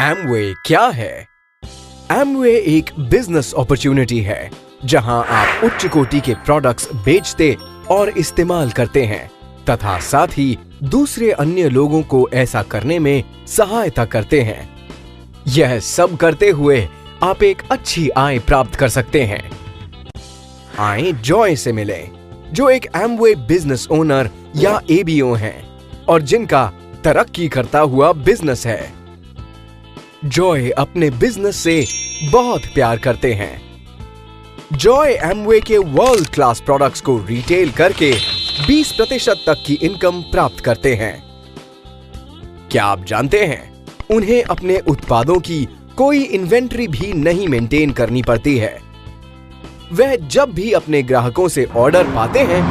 Amway क्या है? Amway एक बिजनेस अपॉर्चुनिटी है जहां आप उच्च कोटि के प्रोडक्ट्स बेचते और इस्तेमाल करते हैं तथा साथ ही दूसरे अन्य लोगों को ऐसा करने में सहायता करते हैं। यह सब करते हुए आप एक अच्छी आय प्राप्त कर सकते हैं। आए जॉय से मिलें, जो एक एमवे बिजनेस ओनर या एबीओ हैं और जिनका तरक्की करता हुआ बिजनेस है। जॉय अपने बिजनेस से बहुत प्यार करते हैं। जॉय एमवे के वर्ल्ड क्लास प्रोडक्ट्स को रिटेल करके 20% तक की इनकम प्राप्त करते हैं। क्या आप जानते हैं, उन्हें अपने उत्पादों की कोई इन्वेंटरी भी नहीं मेंटेन करनी पड़ती है। वह जब भी अपने ग्राहकों से ऑर्डर पाते हैं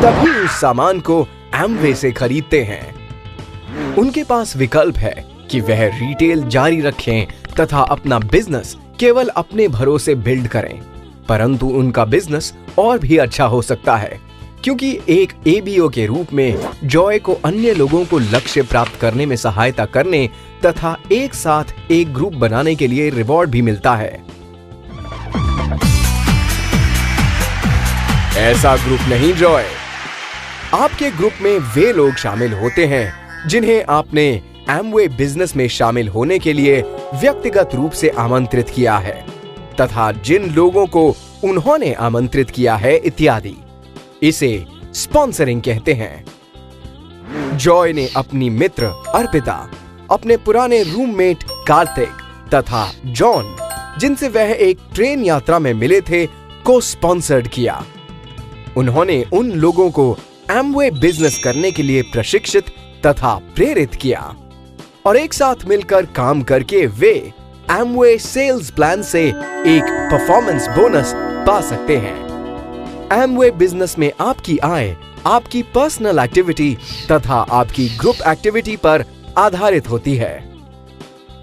तभी उस सामान को एमवे से खरीदते हैं। उनके पास विकल्प है कि वह रिटेल जारी रखें तथा अपना बिजनेस केवल अपने भरोसे बिल्ड करें, परंतु उनका बिजनेस और भी अच्छा हो सकता है क्योंकि एक एबीओ के रूप में जॉय को अन्य लोगों को लक्ष्य प्राप्त करने में सहायता करने तथा एक साथ एक ग्रुप बनाने के लिए रिवॉर्ड भी मिलता है। ऐसा ग्रुप नहीं जॉय। आपके ग्रुप में वे लोग शामिल होते हैं जिन्हें आपने एमवे बिजनेस में शामिल होने के लिए व्यक्तिगत रूप से आमंत्रित किया है तथा जिन लोगों को उन्होंने आमंत्रित किया है इत्यादि। इसे स्पॉन्सरिंग कहते हैं। जॉय ने अपनी मित्र अर्पिता, अपने पुराने रूममेट कार्तिक तथा जॉन, जिनसे वह एक ट्रेन यात्रा में मिले थे, को स्पॉन्सर्ड किया। उन्होंने उन लोगों को एमवे बिजनेस करने के लिए प्रशिक्षित तथा प्रेरित किया और एक साथ मिलकर काम करके वे एमवे सेल्स प्लान से एक परफॉर्मेंस बोनस पा सकते हैं। एमवे बिजनेस में आपकी आय आपकी पर्सनल एक्टिविटी तथा आपकी ग्रुप एक्टिविटी पर आधारित होती है।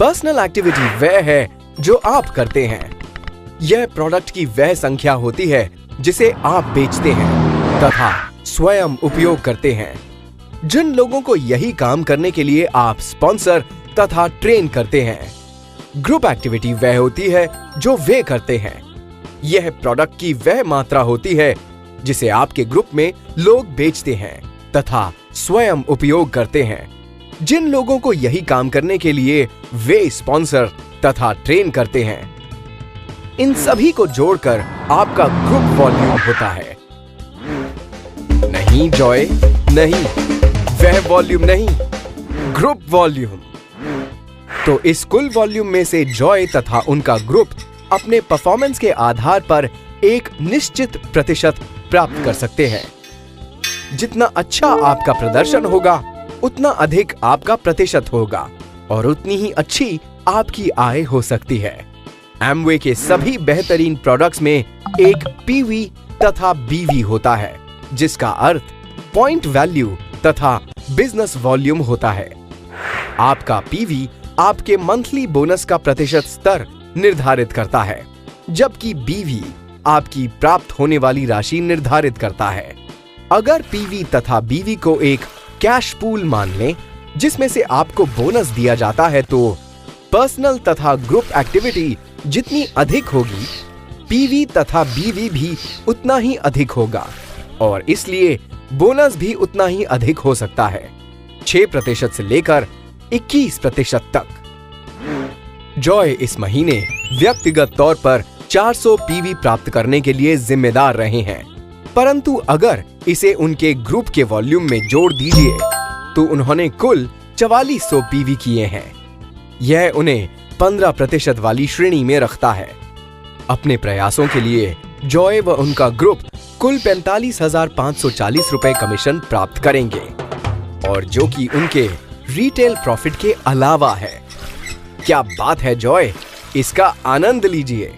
पर्सनल एक्टिविटी वह है जो आप करते हैं। यह प्रोडक्ट की वह संख्या होती है जिसे आप बेचते हैं तथा स्वयं उपयोग करते हैं। जिन लोगों को यही काम करने के लिए आप स्पॉन्सर तथा ट्रेन करते हैं। ग्रुप एक्टिविटी वह होती है जो वे करते हैं। यह प्रोडक्ट की वह मात्रा होती है जिसे आपके ग्रुप में लोग बेचते हैं तथा स्वयं उपयोग करते हैं। जिन लोगों को यही काम करने के लिए वे स्पॉन्सर तथा ट्रेन करते हैं, इन सभी को जोड़कर आपका ग्रुप वॉल्यूम होता है। नहीं जॉय, नहीं, वह वॉल्यूम नहीं, ग्रुप वॉल्यूम। तो इस कुल वॉल्यूम में से जॉय तथा उनका ग्रुप अपने परफॉर्मेंस के आधार पर एक निश्चित प्रतिशत प्राप्त कर सकते हैं। जितना अच्छा आपका प्रदर्शन होगा उतना अधिक आपका प्रतिशत होगा और उतनी ही अच्छी आपकी आय हो सकती है। एमवे के सभी बेहतरीन प्रोडक्ट्स में एक पीवी तथा बीवी होता है, जिसका अर्थ पॉइंट वैल्यू तथा बिजनेस वॉल्यूम होता है। आपका पीवी आपके मंथली बोनस का प्रतिशत स्तर निर्धारित करता है, जबकि बीवी आपकी प्राप्त होने वाली राशि निर्धारित करता है। अगर पीवी तथा बीवी को एक कैश पूल मान लें जिसमें से आपको बोनस दिया जाता है, तो पर्सनल तथा ग्रुप एक्टिविटी जितनी अधिक होगी, पीवी तथा बीवी भी उतना ही अधिक होगा और इसलिए बोनस भी उतना ही अधिक हो सकता है, 6% से लेकर 21% तक। जॉय इस महीने व्यक्तिगत तौर पर 400 पीवी प्राप्त करने के लिए जिम्मेदार रहे हैं, परंतु अगर इसे उनके ग्रुप के वॉल्यूम में जोड़ दीजिए तो उन्होंने कुल 4400 पीवी किए हैं। यह उन्हें 15% वाली श्रेणी में रखता है। अपने प्रयासों के लिए जॉय व उनका ग्रुप कुल 45,540 रुपए कमीशन प्राप्त करेंगे, और जो कि उनके रिटेल प्रॉफिट के अलावा है। क्या बात है जॉय, इसका आनंद लीजिए।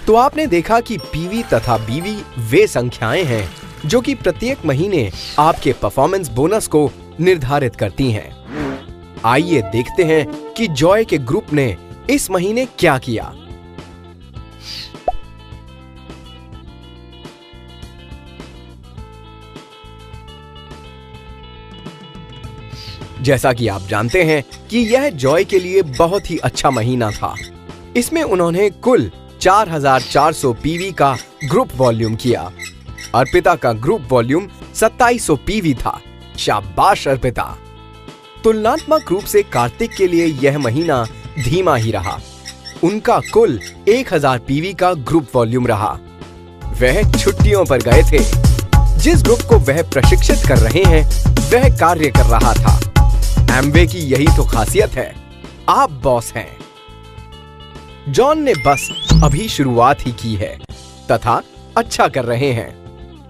तो आपने देखा कि पीवी तथा बीवी वे संख्याएं हैं जो कि प्रत्येक महीने आपके परफॉर्मेंस बोनस को निर्धारित करती हैं। आइए देखते हैं कि जॉय के ग्रुप ने इस महीने क्या किया। जैसा कि आप जानते हैं कि यह जॉय के लिए बहुत ही अच्छा महीना था। इसमें उन्होंने कुल 4400 पीवी का ग्रुप वॉल्यूम किया। अर्पिता का ग्रुप वॉल्यूम 2700 पीवी था। शाबाश अर्पिता। तुलनात्मक रूप से कार्तिक के लिए यह महीना धीमा ही रहा। उनका कुल 1000 पीवी का ग्रुप वॉल्यूम रहा। वह छुट्टियों पर गए थे। जिस ग्रुप को वह प्रशिक्षित कर रहे हैं वह कार्य कर रहा था। एमवे की यही तो खासियत है, आप बॉस हैं। जॉन ने बस अभी शुरुआत ही की है तथा अच्छा कर रहे हैं।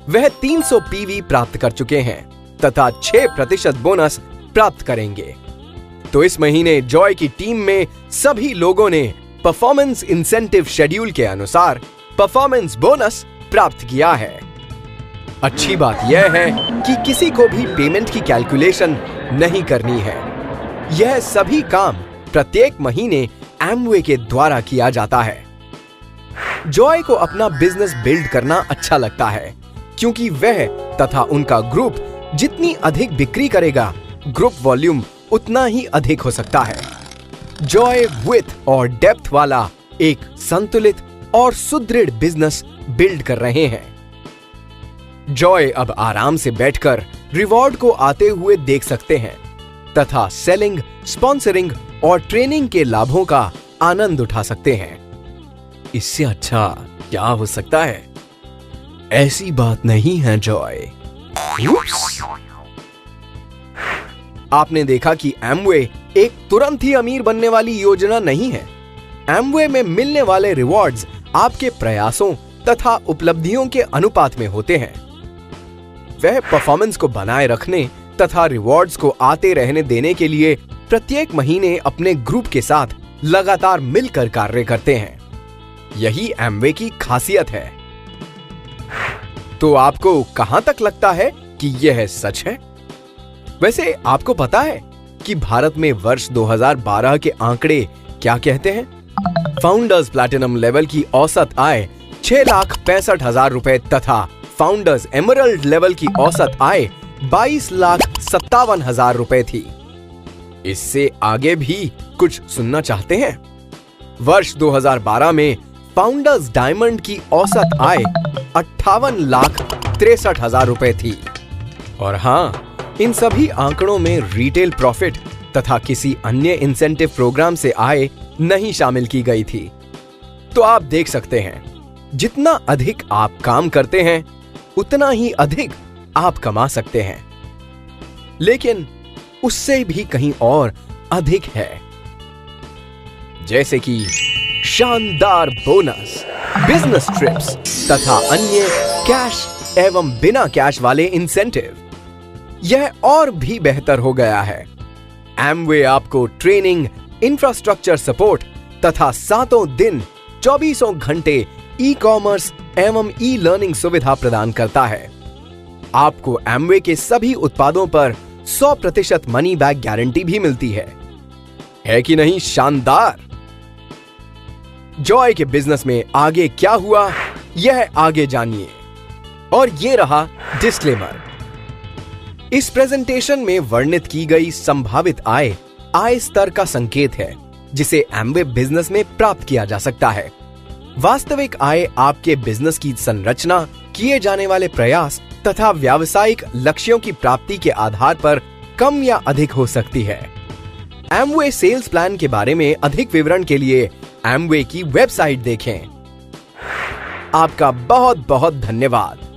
वह 300 पीवी प्राप्त कर चुके हैं तथा 6% बोनस प्राप्त करेंगे। तो इस महीने जॉय की टीम में सभी लोगों ने परफॉर्मेंस इंसेंटिव शेड्यूल के अनुसार परफॉर्मेंस बोनस प्राप्त किया है। अच्छी बात यह है कि किसी को भी पेमेंट की कैलकुलेशन नहीं करनी है। यह सभी काम प्रत्येक महीने एमवे के द्वारा किया जाता है। जॉय को अपना बिजनेस बिल्ड करना अच्छा लगता है क्योंकि वह तथा उनका ग्रुप जितनी अधिक बिक्री करेगा, ग्रुप वॉल्यूम उतना ही अधिक हो सकता है। जॉय विथ और डेप्थ वाला एक संतुलित और सुदृढ़ बिजनेस बिल्ड कर रहे हैं। जॉय अब आराम से बैठकर रिवॉर्ड को आते हुए देख सकते हैं तथा सेलिंग, स्पॉन्सरिंग और ट्रेनिंग के लाभों का आनंद उठा सकते हैं। इससे अच्छा क्या हो सकता है? ऐसी बात नहीं है जॉय। आपने देखा कि एमवे एक तुरंत ही अमीर बनने वाली योजना नहीं है। एमवे में मिलने वाले रिवॉर्ड्स आपके प्रयासों तथा उपलब्धियों के अनुपात में होते हैं। वह परफॉर्मेंस को बनाए रखने तथा रिवॉर्ड्स को आते रहने देने के लिए प्रत्येक महीने अपने ग्रुप के साथ लगातार मिलकर कार्य करते हैं। यही एमवे की खासियत है। तो आपको कहां तक लगता है कि यह सच है? वैसे आपको पता है कि भारत में वर्ष 2012 के आंकड़े क्या कहते हैं? फाउंडर्स प्लैटिनम लेवल की औसत आय 6,65,000 रुपए तथा फाउंडर्स एमरल्ड लेवल की औसत आय 22,57,000 रुपए थी। इससे आगे भी कुछ सुनना चाहते हैं? वर्ष 2012 में फाउंडर्स डायमंड की औसत आय 58,63,000 रुपए थी। और हाँ, इन सभी आंकड़ों में रिटेल प्रॉफिट तथा किसी अन्य इंसेंटिव प्रोग्राम से आय नहीं शामिल की गई थी। तो आप देख सकते हैं, जितना अधिक आप काम करते हैं उतना ही अधिक आप कमा सकते हैं, लेकिन उससे भी कहीं और अधिक है। जैसे कि शानदार बोनस, बिजनेस ट्रिप्स तथा अन्य कैश एवं बिना कैश वाले इंसेंटिव। यह और भी बेहतर हो गया है। एमवे आपको ट्रेनिंग, इंफ्रास्ट्रक्चर सपोर्ट तथा 7 दिन 24 घंटे ई कॉमर्स एवं ई लर्निंग सुविधा प्रदान करता है। आपको एमवे के सभी उत्पादों पर 100% मनी बैक गारंटी भी मिलती है कि नहीं शानदार? जॉय के बिजनेस में आगे क्या हुआ, यह आगे जानिए। और ये रहा डिस्क्लेमर। इस प्रेजेंटेशन में वर्णित की गई संभावित आय स्तर का संकेत है जिसे एमवे बिजनेस में प्राप्त किया जा सकता है। वास्तविक आय आपके बिजनेस की संरचना, किए जाने वाले प्रयास तथा व्यावसायिक लक्ष्यों की प्राप्ति के आधार पर कम या अधिक हो सकती है। एमवे सेल्स प्लान के बारे में अधिक विवरण के लिए एमवे की वेबसाइट देखें। आपका बहुत बहुत धन्यवाद।